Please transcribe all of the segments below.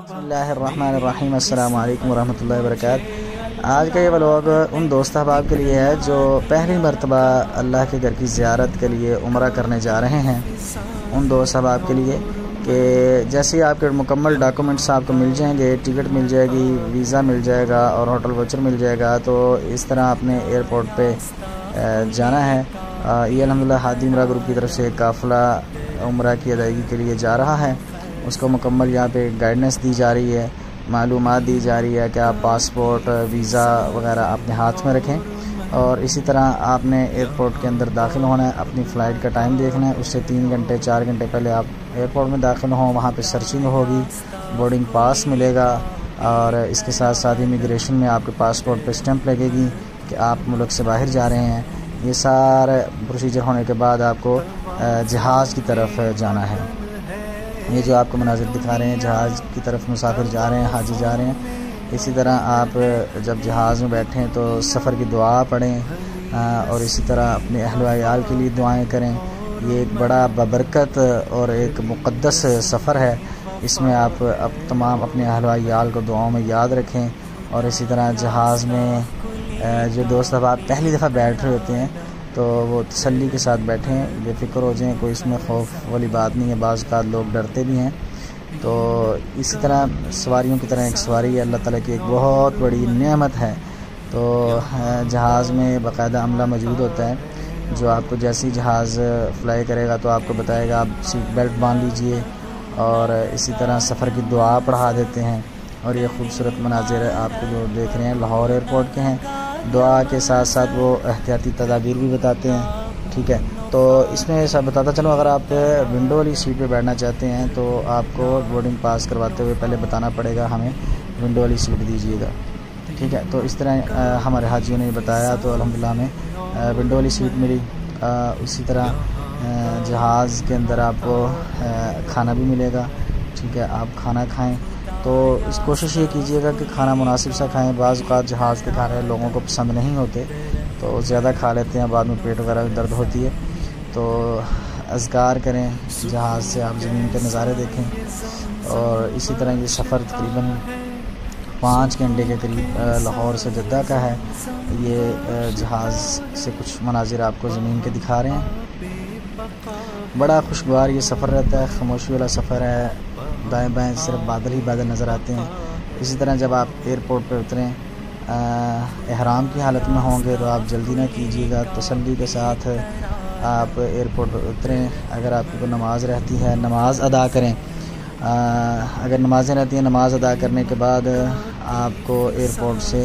बिस्मिल्लाहिर्रहमानिर्रहीम, अस्सलामु अलैकुम वरहमतुल्लाहि वबरकातुहू। आज का ये व्लॉग उन दोस्त अहबाब के लिए है जो पहली मरतबा अल्लाह के घर की ज़ियारत के लिए उम्रा करने जा रहे हैं। उन दोस्त अहबाब के लिए कि जैसे ही आपके मुकम्मल डॉक्यूमेंट्स आपको मिल जाएंगे, टिकट मिल जाएगी, वीज़ा मिल जाएगा और होटल वाउचर मिल जाएगा, तो इस तरह आपने एयरपोर्ट पे जाना है। ये अल्हम्दुलिल्लाह हादी उम्रा ग्रुप की तरफ से काफ़िला उम्रा की अदायगी के लिए जा रहा है। उसको मुकम्मल यहाँ पे गाइडेंस दी जा रही है, मालूमात दी जा रही है कि आप पासपोर्ट, वीज़ा वगैरह अपने हाथ में रखें। और इसी तरह आपने एयरपोर्ट के अंदर दाखिल होना है, अपनी फ़्लाइट का टाइम देखना है, उससे 3 घंटे 4 घंटे पहले आप एयरपोर्ट में दाखिल हों। वहाँ पे सर्चिंग होगी, बोर्डिंग पास मिलेगा और इसके साथ साथ इमिग्रेशन में आपके पासपोर्ट पे स्टैंप लगेगी कि आप मुल्क से बाहर जा रहे हैं। ये सारे प्रोसीजर होने के बाद आपको जहाज़ की तरफ जाना है। ये जो आपको मनाज़िर दिखा रहे हैं, जहाज़ की तरफ मुसाफिर जा रहे हैं, हाजी जा रहे हैं। इसी तरह आप जब जहाज़ में बैठें तो सफ़र की दुआ पढ़ें और इसी तरह अपने अहल व अयाल के लिए दुआएं करें। ये एक बड़ा बबरकत और एक मुक़द्दस सफ़र है। इसमें आप अब तमाम अपने अहल व अयाल को दुआओं में याद रखें। और इसी तरह जहाज़ में जो दोस्त अब आप पहली दफ़ा बैठ रहे होते हैं तो वो तसल्ली के साथ बैठें, बेफिक्र हो जाएं, कोई इसमें खौफ वाली बात नहीं है। बाज़ का लोग डरते भी हैं। तो इसी तरह सवारियों की तरह एक सवारी अल्लाह ताला की एक बहुत बड़ी नेमत है। तो जहाज़ में बाकायदा अमला मौजूद होता है जो आपको जैसे ही जहाज़ फ्लाई करेगा तो आपको बताएगा आप सीट बेल्ट बांध लीजिए। और इसी तरह सफ़र की दुआ पढ़ा देते हैं। और ये खूबसूरत मनाज़िर आपको जो देख रहे हैं लाहौर एयरपोर्ट के हैं। दुआ के साथ साथ वो एहतियाती तदाबीर भी बताते हैं। ठीक है, तो इसमें सब बताता चलो, अगर आप विंडो वाली सीट पे बैठना चाहते हैं तो आपको बोर्डिंग पास करवाते हुए पहले बताना पड़ेगा हमें विंडो वाली सीट दीजिएगा। ठीक है, तो इस तरह हमारे हाजियों ने बताया तो अल्हम्दुलिल्लाह हमें विंडो वाली सीट मिली। इसी तरह जहाज़ के अंदर आपको खाना भी मिलेगा। ठीक है, आप खाना खाएँ तो इस कोशिश ये कीजिएगा कि खाना मुनासिब सा खाएं। बाज़ औक़ात जहाज़ के खाने लोगों को पसंद नहीं होते तो ज़्यादा खा लेते हैं, बाद में पेट वगैरह में दर्द होती है। तो अज़कार करें, जहाज़ से आप ज़मीन के नज़ारे देखें। और इसी तरह ये सफ़र तकरीबन 5 घंटे के करीब लाहौर से जद्दा का है। ये जहाज़ से कुछ मनाज़िर आपको ज़मीन के दिखा रहे हैं। बड़ा खुशगवार ये सफ़र रहता है, खामोशी वाला सफ़र है। दाएं बाएं सिर्फ बादल ही बादल नज़र आते हैं। इसी तरह जब आप एयरपोर्ट पर उतरें, एहराम की हालत में होंगे तो आप जल्दी ना कीजिएगा, तसल्ली के साथ आप एयरपोर्ट पर उतरें। अगर आपकी कोई नमाज़ रहती है नमाज़ अदा करें। अगर नमाज़ें रहती हैं, नमाज़ अदा करने के बाद आपको एयरपोर्ट से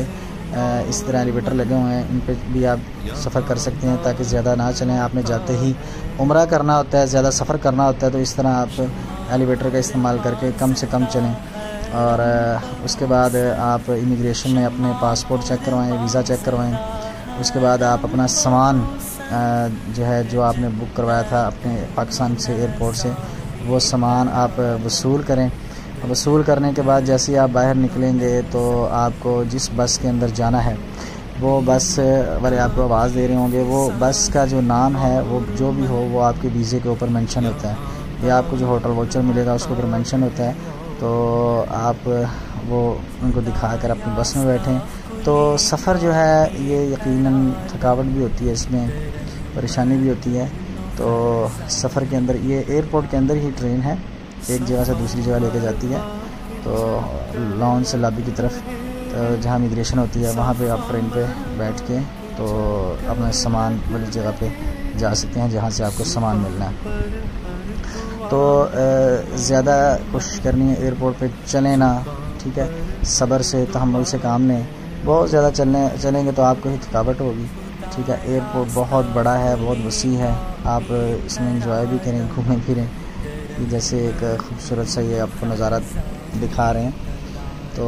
इस तरह एलिवेटर लगे हुए हैं, इन पे भी आप सफ़र कर सकते हैं ताकि ज़्यादा ना चलें। आपने जाते ही उम्रा करना होता है, ज़्यादा सफ़र करना होता है, तो इस तरह आप एलिवेटर का इस्तेमाल करके कम से कम चलें। और उसके बाद आप इमिग्रेशन में अपने पासपोर्ट चेक करवाएं, वीज़ा चेक करवाएं। उसके बाद आप अपना सामान जो है जो आपने बुक करवाया था अपने पाकिस्तान से एयरपोर्ट से, वो सामान आप वसूल करें। वसूल करने के बाद जैसे ही आप बाहर निकलेंगे तो आपको जिस बस के अंदर जाना है वो बस वाले आपको आवाज़ दे रहे होंगे। वो बस का जो नाम है वो जो भी हो वो आपके वीज़े के ऊपर मेंशन होता है, या आपको जो होटल वाउचर मिलेगा उसके ऊपर मेंशन होता है। तो आप वो उनको दिखाकर अपनी बस में बैठें। तो सफ़र जो है ये यकीनन थकावट भी होती है, इसमें परेशानी भी होती है। तो सफ़र के अंदर ये एयरपोर्ट के अंदर ही ट्रेन है, एक जगह से दूसरी जगह लेके जाती है। तो लॉन्च से लॉबी की तरफ जहाँ इमिग्रेशन होती है वहाँ पे आप ट्रेन पे बैठ के तो अपना सामान वाली जगह पे जा सकते हैं जहाँ से आपको सामान मिलना है। तो ज़्यादा कोशिश करनी है एयरपोर्ट पे चलें ना। ठीक है, सब्र से तहम्मुल से काम लें। बहुत ज़्यादा चलेंगे तो आपको ही थकावट होगी। ठीक है, एयरपोर्ट बहुत बड़ा है, बहुत वसी है, आप इसमें एंजॉय भी करें, घूमें फिरें। जैसे एक खूबसूरत सा ये आपको नज़ारा दिखा रहे हैं तो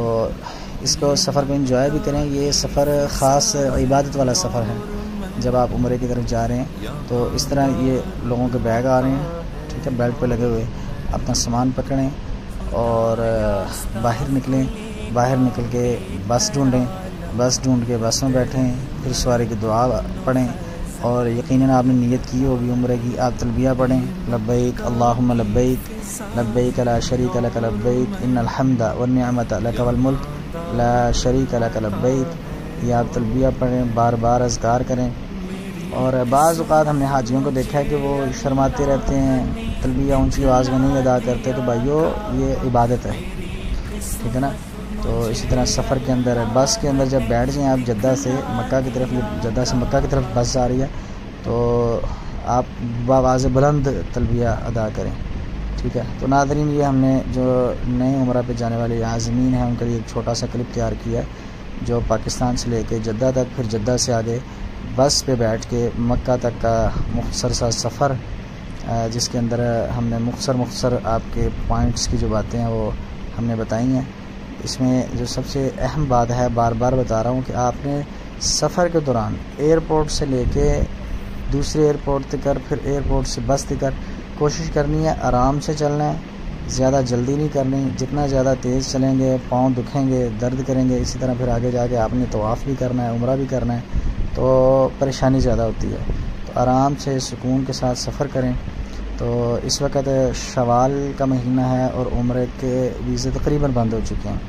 इसको सफ़र को एंजॉय भी करें। ये सफ़र ख़ास इबादत वाला सफ़र है। जब आप उम्रे की तरफ जा रहे हैं तो इस तरह ये लोगों के बैग आ रहे हैं। ठीक है, बेल्ट पे लगे हुए, अपना सामान पकड़ें और बाहर निकलें। बाहर निकल के बस ढूंढें, बस ढूंढ के बस में बैठें, फिर सवारी की दुआ पढ़ें। और यकीनन आपने नीयत की होगी उम्रे की। आप तलबिया पढ़ें, लब्बैक अल्लाहुम्मा लब्बैक लब्बैक ला शरीक लक लब्बैक इन्नल हम्दा वन निअमत लक वल मुल्क ला शरीक लक लब्बैक। ये आप तलबिया पढ़ें, बार बार अज़कार करें। और बाज़ औक़ात हमने हाजियों को देखा है कि वो शर्माते रहते हैं, तलबिया ऊंची आवाज़ में नहीं अदा करते। तो भाइयों, ये इबादत है, ठीक है ना। तो इसी तरह सफ़र के अंदर, बस के अंदर जब बैठ जाएँ आप जद्दा से मक्का की तरफ, जद्दा से मक्का की तरफ बस जा रही है, तो आप बावाज़ बुलंद तलबिया अदा करें, ठीक है। तो नाज़रीन, ये हमने जो नए उम्रा पे जाने वाले आज़मीन हैं उनके लिए एक छोटा सा क्लिप तैयार किया है, जो पाकिस्तान से लेके जद्दा तक, फिर जद्दा से आगे बस पे बैठ के मक्का तक का मुख्तसर सा सफ़र, जिसके अंदर हमने मुख्तसर आपके पॉइंट्स की जो बातें हैं वो हमने बताई हैं। इसमें जो सबसे अहम बात है, बार बार बता रहा हूँ कि आपने सफ़र के दौरान एयरपोर्ट से लेके दूसरे एयरपोर्ट तक, फिर एयरपोर्ट से बस तक कोशिश करनी है आराम से चलना है, ज़्यादा जल्दी नहीं करनी। जितना ज़्यादा तेज़ चलेंगे पाँव दुखेंगे, दर्द करेंगे। इसी तरह फिर आगे जाके आपने तवाफ़ भी करना है, उम्रा भी करना है, तो परेशानी ज़्यादा होती है। तो आराम से सुकून के साथ सफ़र करें। तो इस वक्त शवाल का महीना है और उम्रे के वीज़े तकरीबन बंद हो चुके हैं।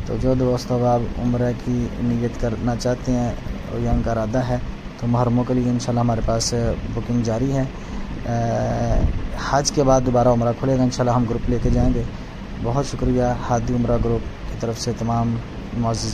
तो जो दोस्त अब उम्रे की नीयत करना चाहते हैं और या उनका इरादा है, तो मुहर्रमों के लिए इंशाल्लाह हमारे पास बुकिंग जारी है। हज के बाद दोबारा उम्रा खुलेगा, इंशाल्लाह हम ग्रुप लेके जाएंगे। बहुत शुक्रिया हादी उम्रा ग्रुप की तरफ से तमाम मुअज़्ज़िज़ीन।